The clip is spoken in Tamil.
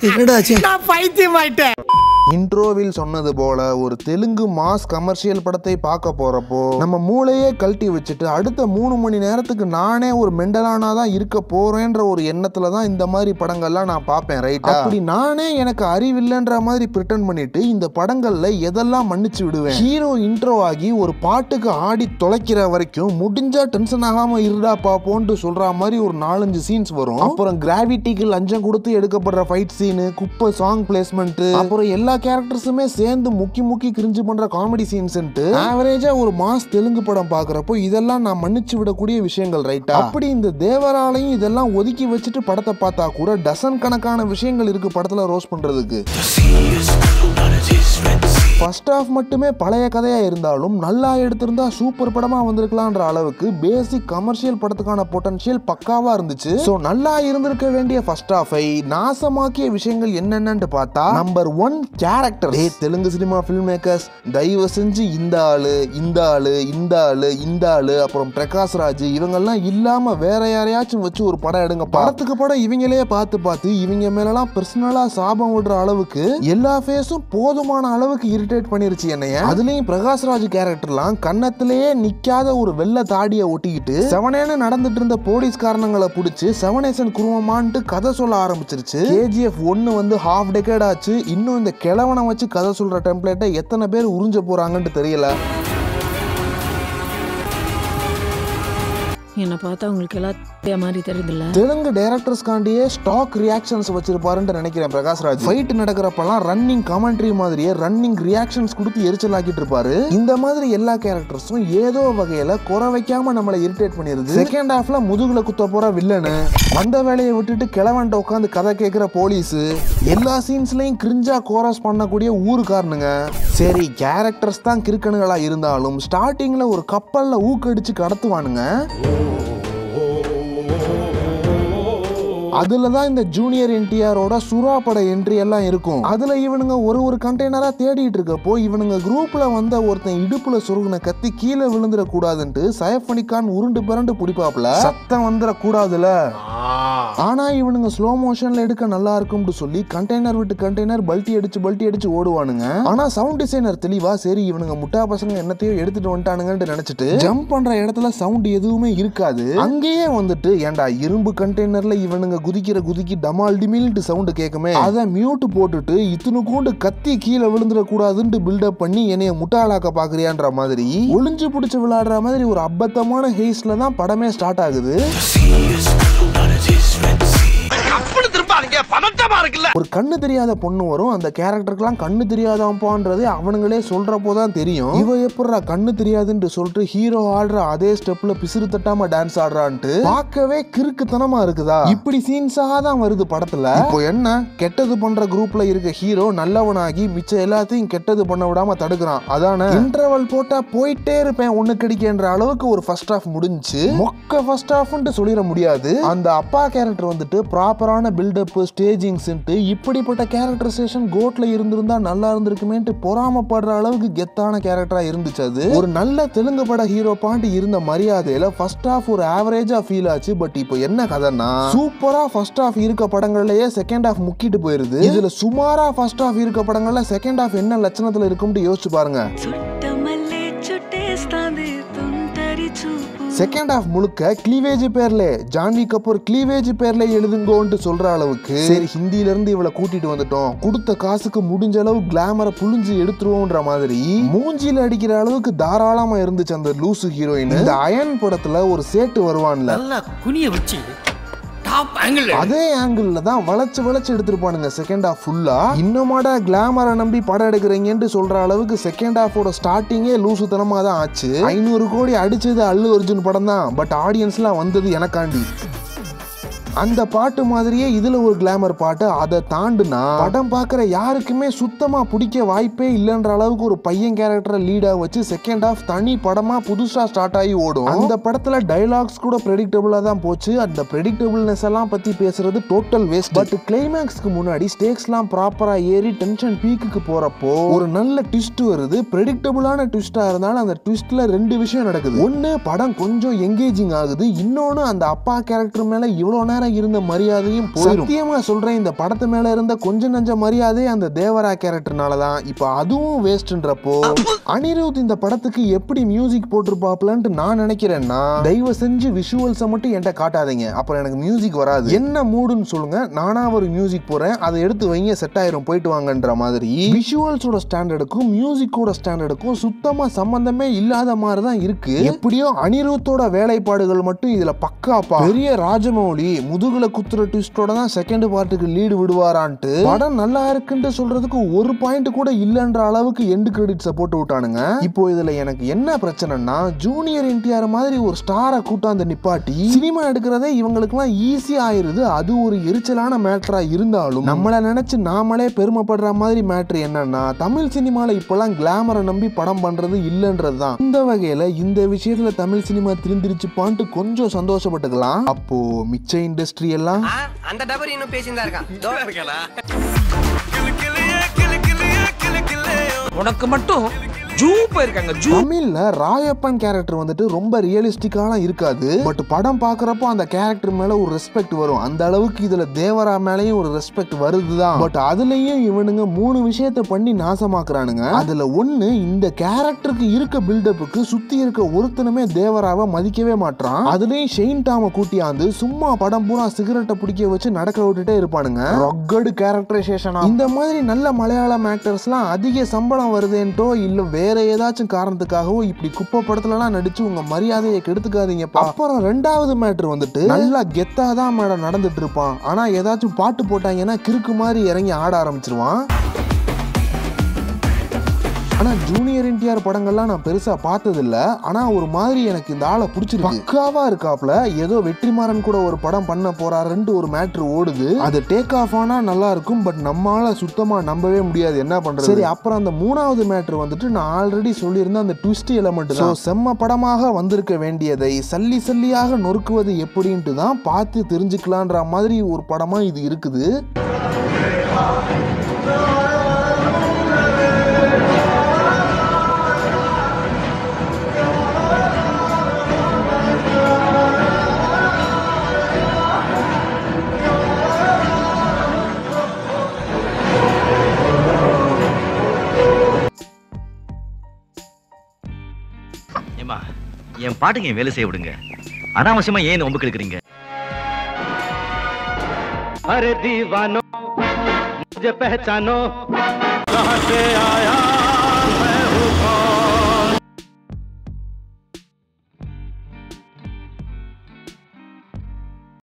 நான் பைத்தியமாயிட்டேன். இன்ட்ரோவில் சொன்னது போல ஒரு தெலுங்கு மாஸ் கமர்ஷியல் படத்தை பார்க்க போறப்போ நம்ம மூளையே கழட்டி வச்சுட்டு அடுத்த 3 மணி நேரத்துக்கு நானே ஒரு மெண்டலானா தான் இருக்க போறேன்ற ஒரு எண்ணத்துல தான் இந்த மாதிரி படங்கள்லாம் நான் பார்ப்பேன். ரைட்டா? அப்படி நானே எனக்கு அறிவில்லைன்ற மாதிரி பிரிட்டன் பண்ணிட்டு இந்த படங்கள்ல எதெல்லாம் மன்னிச்சு விடுவேன். ஹீரோ இன்ட்ரோ ஆகி ஒரு பாட்டுக்கு ஆடி தொலைக்கிற வரைக்கும் முடிஞ்சா டென்ஷன் ஆகாம இருடா பாப்போன்ட்டு சொல்ற மாதிரி ஒரு 4-5 சீன்ஸ் வரும். அப்புறம் கிராவிட்டிக்கு லஞ்சம் கொடுத்து எடுக்கப்படுற ஃபைட் சீனு, குப்பை சாங் பிளேஸ்மெண்ட், அப்புறம் எல்லா கேரக்டர்ஸுமே சேர்ந்து முக்கி கிரிஞ்சு பண்ற காமெடி சீன்ஸ். ஆவரேஜா ஒரு மாஸ் தெலுங்கு படம் பாக்குறப்போ இதெல்லாம் நான் மன்னிச்சு விடக்கூடிய விஷயங்கள். ரைட்டா? அப்படி இந்த தேவராலையும் இதெல்லாம் ஒதுக்கி வச்சுட்டு படத்தை பார்த்தா கூட டசன் கணக்கான விஷயங்கள் இருக்கு படத்துல ரோஸ்ட் பண்றதுக்கு. ஃபர்ஸ்ட் ஹாஃப் மட்டுமே பழைய கதையா இருந்தாலும் நல்லா எடுத்திருந்தா சூப்பர் படமா வந்திருக்கலாம்ன்ற அளவுக்கு பேசிக் கமர்ஷியல் படத்துக்கான பொட்டன்ஷியல் பக்காவா இருந்துச்சு. சோ நல்லா இருந்திருக்க வேண்டிய ஃபர்ஸ்ட் ஹாஃபை நாசமாக்கிய விஷயங்கள் என்னென்னு பார்த்தா, number 1 character. Telugu cinema film makers தயவு செஞ்சு இந்த ஆளு அப்புறம் பிரகாஷ் ராஜ் இவங்கெல்லாம் இல்லாம வேற யாரையாச்சும் வச்சு ஒரு படம் எடுங்க. படத்துக்கு படம் இவங்களே பார்த்து இவங்க மேலாம் பர்சனலா சாபம் விடுற அளவுக்கு எல்லா ஃபேஸும் போதுமான அளவுக்கு இரிட்டேட் பண்ணிருச்சு என்னைய. அதுலயும் பிரகாஷ் ராஜ் கேரக்டர்லாம் கன்னத்திலேயே நிக்காத ஒரு வெள்ளை தாடியை ஒட்டிக்கிட்டு செவனேன்னு நடந்துட்டு இருந்த போலீஸ்காரங்களை பிடிச்சி செவனேசன் குருவமான்ட்டு கதை சொல்ல ஆரம்பிச்சிருச்சு. KGF 1 வந்து ஹாஃப் டெக்கேட் ஆச்சு. இன்னும் இந்த கிழவனை வச்சு கதை சொல்ற டெம்ப்ளேட்டை எத்தனை பேர் உறிஞ்ச போறாங்கன்னு தெரியல. என்ன பார்த்தா உங்களுக்கு எல்லாம் மாதிரி தெரியுதுல்ல. தெலுங்கு டைரக்டர்ஸ்காண்டியே ஸ்டாக் ரியாக்ஷன்ஸ் வச்சிருப்பாருன்னு நினைக்கிறேன் பிரகாஷ் ராஜ். ஃபைட் நடக்கிறப்பெல்லாம் ரன்னிங் கமெண்ட்ரி மாதிரியே ரன்னிங் ரியாக்ஷன்ஸ் கொடுத்து எரிச்சல் ஆக்கிட்டு இருப்பாரு. இந்த மாதிரி எல்லா கேரக்டர்ஸும் ஏதோ வகையில குறை வைக்காம நம்மளை இரிட்டேட் பண்ணிருது. செகண்ட் ஹாஃப்ல முதுகுல குத்த போற வில்லனு, வந்த வேலையை விட்டுட்டு கிளவன்ட்ட உட்காந்து கதை கேட்கிற போலீஸ், எல்லா சீன்ஸ்லயும் கிரிஞ்சா கோரஸ் பண்ணக்கூடிய ஊருக்காரனுங்க. சரி கேரக்டர்ஸ் தான் கிறுக்கணுகளா இருந்தாலும் ஸ்டார்டிங்ல ஒரு கப்பல்ல ஊக்கடிச்சு கடத்துவானுங்க. அதுலதான் இந்த ஜூனியர் NTRோட சுறா பட என்ட்ரி எல்லாம் இருக்கும். அதுல இவனுங்க ஒரு கண்டெய்னரா தேடிட்டு இருக்கப்போ இவனுங்க குரூப்ல வந்த ஒருத்தன் இடுப்புல சொருகுன கத்தி கீழே விழுந்துட கூடாதுன்ட்டு சைஃப் அலி கான் உருண்டு பிறண்டு பிடிப்பாப்ல. சத்தம் வந்துட கூடாதுல. ஆனா இவனுங்க ஸ்லோ மோஷன்ல எடுக்க நல்லா இருக்கும்னு சொல்லி கண்டெய்னர் விட்டு கண்டெய்னர் பல்ட்டி அடிச்சு ஓடுவானுங்க. ஆனா சவுண்ட் டிசைனர் தெளிவா சரி இவனுங்க முட்டா பசங்க என்னத்தையோ எடுத்துட்டு வந்துட்டானுங்கன்னு நினைச்சிட்டு ஜம்ப் பண்ற இடத்துல சவுண்ட் எதுவுமே இருக்காது. அங்கேயே வந்துட்டு ஏண்டா இரும்பு கண்டெய்னர்ல இவனுங்க குதிக்கு டமால் டிமில்ட்டு சவுண்ட் கேட்குமே, அதை மியூட் போட்டுட்டு இத்தனுக்கூண்டு கத்தி கீழே விழுந்துட கூடாதுன்னு பில்டப் பண்ணி என்னைய முட்டாளாக்க பாக்குறியான்ற மாதிரி ஒளிஞ்சு பிடிச்சு விளையாடுற மாதிரி ஒரு அபத்தமான ஹேஸ்ல தான் படமே ஸ்டார்ட் ஆகுது. ஒரு கண்ணு தெரியாத பொண்ணு வரும். அந்த கேரக்டருக்குலாம் கண்ணு தெரியாதப்பான்றது அவனுங்களே சொல்றப்போதான் தெரியும். இவ எப்படா கண்ணு தெரியாதுன்னு சொல்லிட்டு ஹீரோ ஆடுற அதே ஸ்டெப்ல பிசிறு தட்டாம டான்ஸ் ஆடுறான்ட்டு பார்க்கவே கிறுக்குத்தனமா இருக்குதா? இப்படி சீன்ஸா தான் வருது படத்துல. இப்போ என்ன கெட்டது பண்ற குரூப்ல இருக்க ஹீரோ நல்லவனாகி மிச்சம் எல்லாத்தையும் கெட்டது பண்ண விடாம தடுக்கிறான். அதான இன்டர்வல் போட்டா போயிட்டே இருப்பேன் ஒண்ணு கிடைக்கின்ற அளவுக்கு ஒரு ஃபர்ஸ்ட் ஹாஃப் முடிஞ்சு. மொக்க ஃபர்ஸ்ட் ஹாஃப்னு சொல்லிட முடியாது. அந்த அப்பா கேரக்டர் வந்துட்டு ப்ராப்பரான பில்டப் ஸ்டேஜிங் இப்படிப்பட்ட கேரக்டரைசேஷன் கோட்ல இருந்திருந்தா நல்லா இருந்திருக்குமேன்ட்டு பொறாமப்படுற அளவுக்கு கெத்தான கேரக்டரா இருந்துச்சு. அது ஒரு நல்ல தெலுங்கு பட ஹீரோ பாண்டி இருந்த மரியாதையில ஃபர்ஸ்ட் ஹாஃப் ஒரு ஆவரேஜா ஃபீல் ஆச்சு. பட் இப்போ என்ன கதைன்னா சூப்பரா ஃபர்ஸ்ட் ஹாஃப் இருக்க படங்கள்லயே செகண்ட் ஹாஃப் முக்கிட்டு போயிருது. இதுல சுமாரா ஃபர்ஸ்ட் ஹாஃப் இருக்க படங்கள்ல செகண்ட் ஹாஃப் என்ன லட்சணத்துல இருக்கும்னு யோசிச்சு பாருங்க. செகண்ட் ஹாஃப் முழுக்க கிளீவேஜ் பேர்ல ஜான்வி கபூர் கிளீவேஜ் பேர்ல எழுதுங்கோன்ட்டு சொல்ற அளவுக்கு சரி ஹிந்தில இருந்து இவளை கூட்டிட்டு வந்துட்டோம், கொடுத்த காசுக்கு முடிஞ்ச அளவு கிளாமரை புழிஞ்சு எடுத்துருவோம்ன்ற மாதிரி மூஞ்சில அடிக்கிற அளவுக்கு தாராளமா இருந்துச்சு அந்த லூசு ஹீரோயின். இந்த அயன் படத்துல ஒரு சேட்டு வருவான்ல, குனிய வச்சு அதே ஆங்கிள் தான் வளைச்சு எடுத்துருப்பானுங்க செகண்ட் ஹாஃப் ஃபுல்லா. இன்னுமாடா கிளாமரை நம்பி படம் எடுக்கிறீங்கன்னு சொல்ற அளவுக்கு செகண்ட் ஹாஃபோட ஸ்டார்டிங்கே லூசுத்தனமா தான் ஆச்சு. 500 கோடி அடிச்சது அல்லு அர்ஜுன் படம் தான். பட் ஆடியன்ஸ்லாம் வந்தது எனக்காண்டி. அந்த பாட்டு மாதிரியே இதுல ஒரு கிளாமர் பாட்டு. அதை தாண்டுனா படம் பார்க்குற யாருக்குமே சுத்தமா பிடிக்க வாய்ப்பே இல்லைன்ற அளவுக்கு ஒரு பையன் கேரக்டரை லீடா வச்சு செகண்ட் ஹாஃப் தனி படமா புதுசா ஸ்டார்ட் ஆகி ஓடும். அந்த படத்துல டைலாக்ஸ் கூட ப்ரெடிக்டபிளா தான் போச்சு. அந்த ப்ரெடிக்டபிள்னஸ் எல்லாம் பத்தி பேசுறது டோட்டல் வேஸ்ட். பட் கிளைமேக்ஸ்க்கு முன்னாடி ஸ்டேக்ஸ் எல்லாம் ப்ராப்பரா ஏறி டென்ஷன் பீக்குக்கு போறப்போ ஒரு நல்ல ட்விஸ்ட் வருது. ப்ரெடிக்டபிளான ட்விஸ்டா இருந்தாலும் அந்த ட்விஸ்ட்ல 2 விஷயம் நடக்குது. ஒன்னு படம் கொஞ்சம் எங்கேஜிங் ஆகுது. இன்னொன்னு அந்த அப்பா கேரக்டர் மேல இவ்வளவு நேரம் நேரம் இருந்த மரியாதையும் போயிடும். சத்தியமா சொல்றேன், இந்த படத்து மேல இருந்த கொஞ்சம் நஞ்ச மரியாதை அந்த தேவரா கேரக்டர்னாலதான் இப்ப அதுவும் வேஸ்ட்ன்றப்போ அனிருத் இந்த படத்துக்கு எப்படி மியூசிக் போட்டிருப்பாப்லன்ட்டு நான் நினைக்கிறேன்னா, தயவு செஞ்சு விஷுவல்ஸை மட்டும் என்கிட்ட காட்டாதீங்க, அப்புறம் எனக்கு மியூசிக் வராது. என்ன மூடுன்னு சொல்லுங்க, நானா ஒரு மியூசிக் போறேன், அதை எடுத்து வைங்க, செட் ஆயிரும், போயிட்டு வாங்கன்ற மாதிரி விஷுவல்ஸோட ஸ்டாண்டர்டுக்கும் மியூசிக்கோட ஸ்டாண்டர்டுக்கும் சுத்தமா சம்பந்தமே இல்லாத மாதிரி தான் இருக்கு. எப்படியோ அனிருத்தோட வேலைப்பாடுகள் மட்டும் இதுல பக்காப்பா. பெரிய ராஜமௌலி முதுகுல குத்துற ட்விஸ்டோட தான் செகண்ட் பார்ட்டுக்கு லீடு விடுவாரான்ட்டு படம் நல்லா இருக்குன்னு சொல்றதுக்கு ஒரு பாயிண்ட் கூட இல்லன்ற அளவுக்கு எண்ட் கிரெடிட்ஸை போட்டு விட்டானுங்க. இப்போ இதுல எனக்கு என்ன பிரச்சனைனா, ஜூனியர் என்டிஆர் மாதிரி ஒரு ஸ்டாரை கூட்டாந்து நிப்பாட்டி சினிமா எடுக்கிறதே இவங்களுக்குலாம் ஈஸி ஆயிருது. அது ஒரு எரிச்சலான மேட்டரா இருந்தாலும் நம்மள நினைச்சு நாமளே பெருமைப்படுற மாதிரி மேட்ரு என்னன்னா, தமிழ் சினிமால இப்பெல்லாம் கிளாமரை நம்பி படம் பண்றது இல்லன்றதுதான். இந்த வகையில இந்த விஷயத்துல தமிழ் சினிமா திருந்திருச்சுப்பான்ட்டு கொஞ்சம் சந்தோஷப்பட்டுக்கலாம். அப்போ மிச்ச இண்டஸ்ட்ரி எல்லாம் அந்த டபர் இன்னும் பேசிட்டு இருக்கான். உனக்கு மட்டும் தமிழ்ல ராயப்பன் கேரக்டர் வந்துட்டு ரொம்ப ரியலிஸ்டிக்காலாம் இருக்காது. பட் படம் பாக்குறப்போ அந்த கேரக்டர் மேல ஒரு ரெஸ்பெக்ட் வரும். அந்த அளவுக்கு இதுல தேவரா மேலயும் ஒரு ரெஸ்பெக்ட் வருதுதான். பட் அதுலயும் இவனுங்க 3 விஷயத்தை பண்ணி நாசமாக்குறானுங்க. அதுல ஒண்ணு, இந்த கேரக்டருக்கு இருக்க பில்டப்புக்கு சுத்தி இருக்க ஒருத்தனுமே தேவராவை மதிக்கவே மாட்டான். அதுலயும் ஷெயின் டாம கூட்டியாந்து சும்மா படம் பூரா சிகரெட்டை பிடிக்க வச்சு நடக்க விட்டுட்டே இருப்பானுங்க. ரொக்கடு கேரக்டரைசேஷன். இந்த மாதிரி நல்ல மலையாளம் ஆக்டர்ஸ்லாம் அதிக சம்பளம் வருதேன்ட்டோ இல்ல வேற ஏதாச்சும் காரணத்துக்காகவோ இப்படி குப்பை படத்துலலாம் நடிச்சு உங்க மரியாதையை கெடுத்துக்காதீங்க. அப்புறம் 2வது மேட்டர் வந்துட்டு, நல்லா கெத்தாதான் மேடம் நடந்துட்டு இருப்பான், ஆனா ஏதாச்சும் பாட்டு போட்டாங்கன்னா கிறுக்கு மாதிரி இறங்கி ஆட ஆரம்பிச்சிருவான். ஆனா ஜூனியர் என்டிஆர் படங்கள்லாம் நான் பெருசா பார்த்ததில்ல. ஆனா ஒரு மாதிரி எனக்கு இந்த ஆளை பிடிச்சிருக்கு. பக்காவா இருக்காப்ல. ஏதோ வெற்றிமாறன் கூட ஒரு படம் பண்ண போறாருன்ட்டு ஒரு மேட்ரு ஓடுது. அது டேக் ஆஃப் ஆனா நல்லா இருக்கும். பட் நம்மளால சுத்தமா நம்பவே முடியாது. என்ன பண்றது? சரி, அப்புறம் அந்த 3வது மேட்ரு வந்துட்டு நான் ஆல்ரெடி சொல்லியிருந்த அந்த ட்விஸ்ட் எலமெண்ட் தான். செம்ம படமாக வந்திருக்க வேண்டியதை சல்லி சல்லியாக நொறுக்குவது எப்படின்ட்டு தான் பார்த்து தெரிஞ்சுக்கலான்ற மாதிரி ஒரு படமா இது இருக்குது. என் பாட்டுக்கு என் வேலை செய்ய விடுங்க. அனாவசியமா ஏன் ஒம்புக்கு எடுக்கிறீங்க? அரே தீவானோ முझे पहचानो कहां से आया